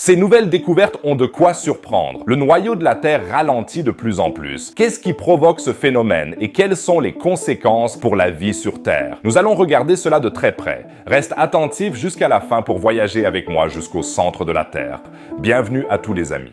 Ces nouvelles découvertes ont de quoi surprendre. Le noyau de la Terre ralentit de plus en plus. Qu'est-ce qui provoque ce phénomène et quelles sont les conséquences pour la vie sur Terre? Nous allons regarder cela de très près. Reste attentif jusqu'à la fin pour voyager avec moi jusqu'au centre de la Terre. Bienvenue à tous les amis.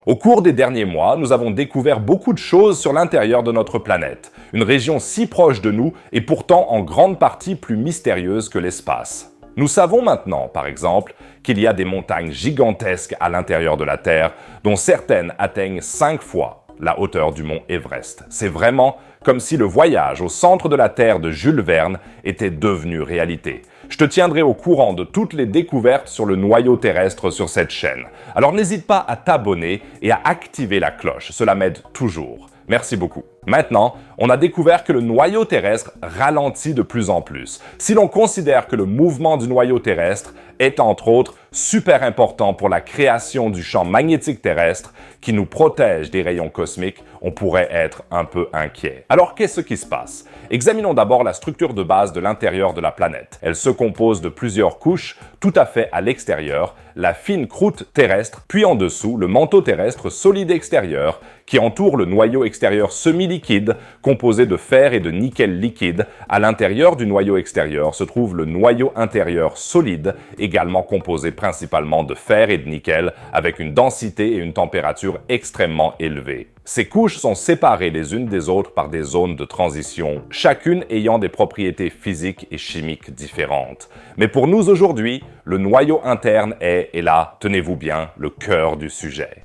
Au cours des derniers mois, nous avons découvert beaucoup de choses sur l'intérieur de notre planète, une région si proche de nous et pourtant en grande partie plus mystérieuse que l'espace. Nous savons maintenant, par exemple, qu'il y a des montagnes gigantesques à l'intérieur de la Terre, dont certaines atteignent 5 fois la hauteur du mont Everest. C'est vraiment comme si le voyage au centre de la Terre de Jules Verne était devenu réalité. Je te tiendrai au courant de toutes les découvertes sur le noyau terrestre sur cette chaîne. Alors n'hésite pas à t'abonner et à activer la cloche, cela m'aide toujours. Merci beaucoup. Maintenant, on a découvert que le noyau terrestre ralentit de plus en plus. Si l'on considère que le mouvement du noyau terrestre est entre autres super important pour la création du champ magnétique terrestre qui nous protège des rayons cosmiques, on pourrait être un peu inquiet. Alors qu'est-ce qui se passe? Examinons d'abord la structure de base de l'intérieur de la planète. Elle se compose de plusieurs couches tout à fait à l'extérieur, la fine croûte terrestre, puis en dessous le manteau terrestre solide extérieur qui entoure le noyau extérieur semi-liquide composé de fer et de nickel liquide. À l'intérieur du noyau extérieur se trouve le noyau intérieur solide, également composé principalement de fer et de nickel, avec une densité et une température extrêmement élevées. Ces couches sont séparées les unes des autres par des zones de transition, chacune ayant des propriétés physiques et chimiques différentes. Mais pour nous aujourd'hui, le noyau interne est, et là, tenez-vous bien, le cœur du sujet.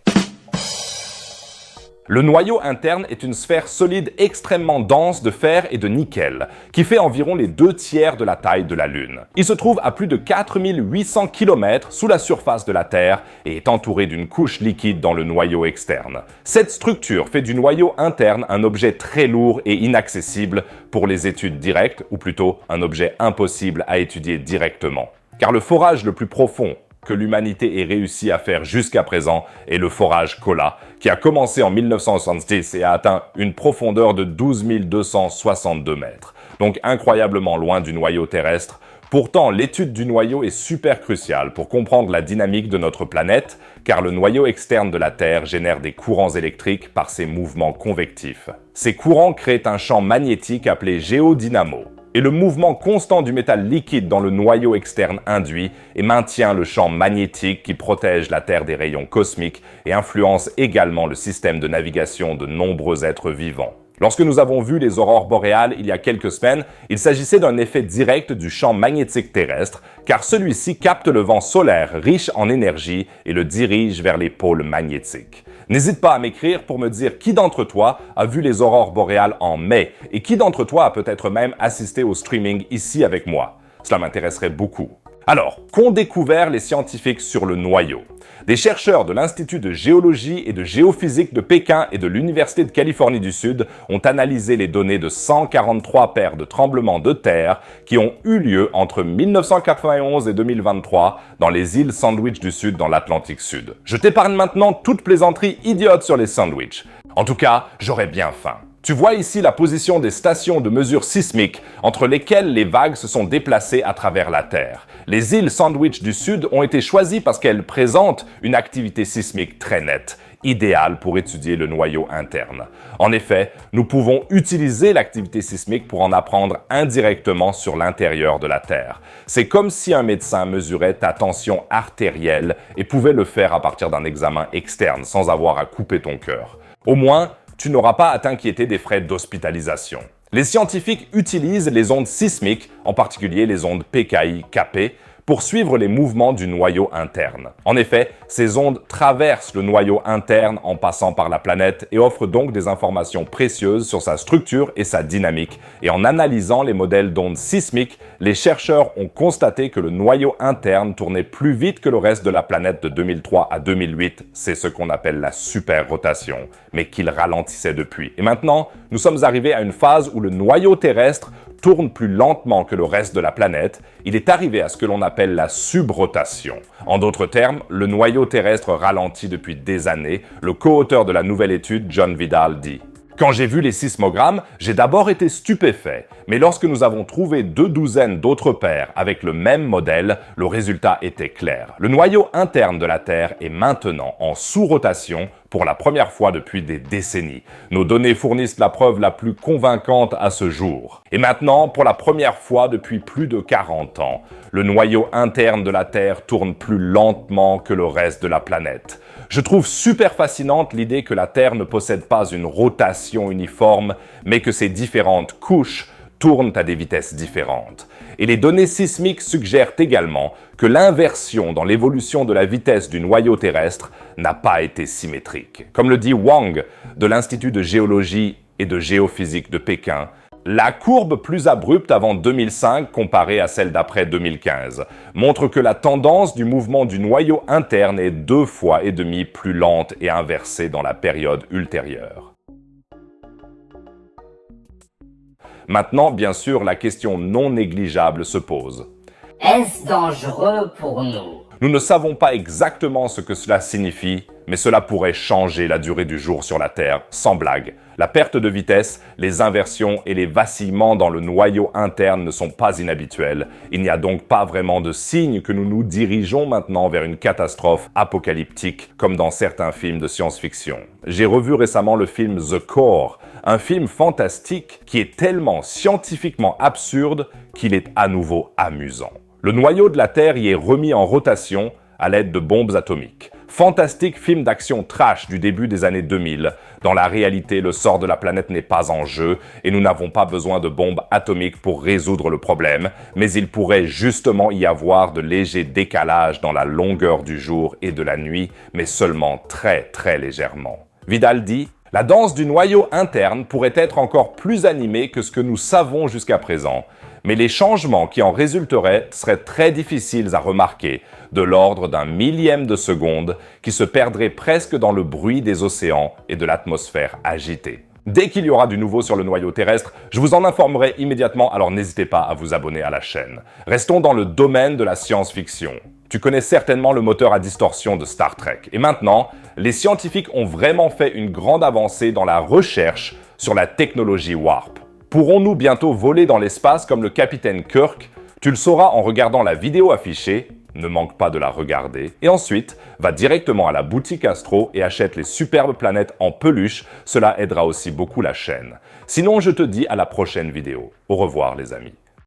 Le noyau interne est une sphère solide extrêmement dense de fer et de nickel, qui fait environ les 2/3 de la taille de la Lune. Il se trouve à plus de 4800 km sous la surface de la Terre et est entouré d'une couche liquide dans le noyau externe. Cette structure fait du noyau interne un objet très lourd et inaccessible pour les études directes, ou plutôt un objet impossible à étudier directement. Car le forage le plus profond que l'humanité ait réussi à faire jusqu'à présent est le forage Kola, qui a commencé en 1970 et a atteint une profondeur de 12 262 mètres, donc incroyablement loin du noyau terrestre. Pourtant, l'étude du noyau est super cruciale pour comprendre la dynamique de notre planète, car le noyau externe de la Terre génère des courants électriques par ses mouvements convectifs. Ces courants créent un champ magnétique appelé géodynamo. Et le mouvement constant du métal liquide dans le noyau externe induit et maintient le champ magnétique qui protège la Terre des rayons cosmiques et influence également le système de navigation de nombreux êtres vivants. Lorsque nous avons vu les aurores boréales il y a quelques semaines, il s'agissait d'un effet direct du champ magnétique terrestre, car celui-ci capte le vent solaire riche en énergie et le dirige vers les pôles magnétiques. N'hésite pas à m'écrire pour me dire qui d'entre toi a vu les aurores boréales en mai et qui d'entre toi a peut-être même assisté au streaming ici avec moi. Cela m'intéresserait beaucoup. Alors, qu'ont découvert les scientifiques sur le noyau? Des chercheurs de l'Institut de géologie et de géophysique de Pékin et de l'Université de Californie du Sud ont analysé les données de 143 paires de tremblements de terre qui ont eu lieu entre 1991 et 2023 dans les îles Sandwich du Sud dans l'Atlantique Sud. Je t'épargne maintenant toute plaisanterie idiote sur les sandwichs. En tout cas, j'aurais bien faim. Tu vois ici la position des stations de mesure sismique entre lesquelles les vagues se sont déplacées à travers la Terre. Les îles Sandwich du Sud ont été choisies parce qu'elles présentent une activité sismique très nette, idéale pour étudier le noyau interne. En effet, nous pouvons utiliser l'activité sismique pour en apprendre indirectement sur l'intérieur de la Terre. C'est comme si un médecin mesurait ta tension artérielle et pouvait le faire à partir d'un examen externe sans avoir à couper ton cœur. Au moins, tu n'auras pas à t'inquiéter des frais d'hospitalisation. Les scientifiques utilisent les ondes sismiques, en particulier les ondes PKI-Kp, pour suivre les mouvements du noyau interne. En effet, ces ondes traversent le noyau interne en passant par la planète et offrent donc des informations précieuses sur sa structure et sa dynamique. Et en analysant les modèles d'ondes sismiques, les chercheurs ont constaté que le noyau interne tournait plus vite que le reste de la planète de 2003 à 2008. C'est ce qu'on appelle la superrotation, mais qu'il ralentissait depuis. Et maintenant, nous sommes arrivés à une phase où le noyau terrestre tourne plus lentement que le reste de la planète, il est arrivé à ce que l'on appelle la subrotation. En d'autres termes, le noyau terrestre ralentit depuis des années. Le co-auteur de la nouvelle étude, John Vidal, dit: Quand j'ai vu les sismogrammes, j'ai d'abord été stupéfait, mais lorsque nous avons trouvé 2 douzaines d'autres paires avec le même modèle, le résultat était clair. Le noyau interne de la Terre est maintenant en sous-rotation pour la première fois depuis des décennies. Nos données fournissent la preuve la plus convaincante à ce jour. Et maintenant, pour la première fois depuis plus de 40 ans, le noyau interne de la Terre tourne plus lentement que le reste de la planète. Je trouve super fascinante l'idée que la Terre ne possède pas une rotation uniforme, mais que ses différentes couches tournent à des vitesses différentes. Et les données sismiques suggèrent également que l'inversion dans l'évolution de la vitesse du noyau terrestre n'a pas été symétrique. Comme le dit Wang de l'Institut de géologie et de géophysique de Pékin, la courbe plus abrupte avant 2005 comparée à celle d'après 2015 montre que la tendance du mouvement du noyau interne est 2,5 fois plus lente et inversée dans la période ultérieure. Maintenant, bien sûr, la question non négligeable se pose. Est-ce dangereux pour nous? Nous ne savons pas exactement ce que cela signifie, mais cela pourrait changer la durée du jour sur la Terre, sans blague. La perte de vitesse, les inversions et les vacillements dans le noyau interne ne sont pas inhabituels. Il n'y a donc pas vraiment de signe que nous nous dirigeons maintenant vers une catastrophe apocalyptique, comme dans certains films de science-fiction. J'ai revu récemment le film The Core, un film fantastique qui est tellement scientifiquement absurde qu'il est à nouveau amusant. Le noyau de la Terre y est remis en rotation à l'aide de bombes atomiques. Fantastique film d'action trash du début des années 2000. Dans la réalité, le sort de la planète n'est pas en jeu et nous n'avons pas besoin de bombes atomiques pour résoudre le problème, mais il pourrait justement y avoir de légers décalages dans la longueur du jour et de la nuit, mais seulement très légèrement. Vidal dit: la danse du noyau interne pourrait être encore plus animée que ce que nous savons jusqu'à présent, mais les changements qui en résulteraient seraient très difficiles à remarquer, de l'ordre d'un millième de seconde, qui se perdrait presque dans le bruit des océans et de l'atmosphère agitée. Dès qu'il y aura du nouveau sur le noyau terrestre, je vous en informerai immédiatement, alors n'hésitez pas à vous abonner à la chaîne. Restons dans le domaine de la science-fiction. Tu connais certainement le moteur à distorsion de Star Trek. Et maintenant, les scientifiques ont vraiment fait une grande avancée dans la recherche sur la technologie Warp. Pourrons-nous bientôt voler dans l'espace comme le capitaine Kirk? Tu le sauras en regardant la vidéo affichée, ne manque pas de la regarder, et ensuite, va directement à la boutique Astro et achète les superbes planètes en peluche, cela aidera aussi beaucoup la chaîne. Sinon, je te dis à la prochaine vidéo. Au revoir les amis.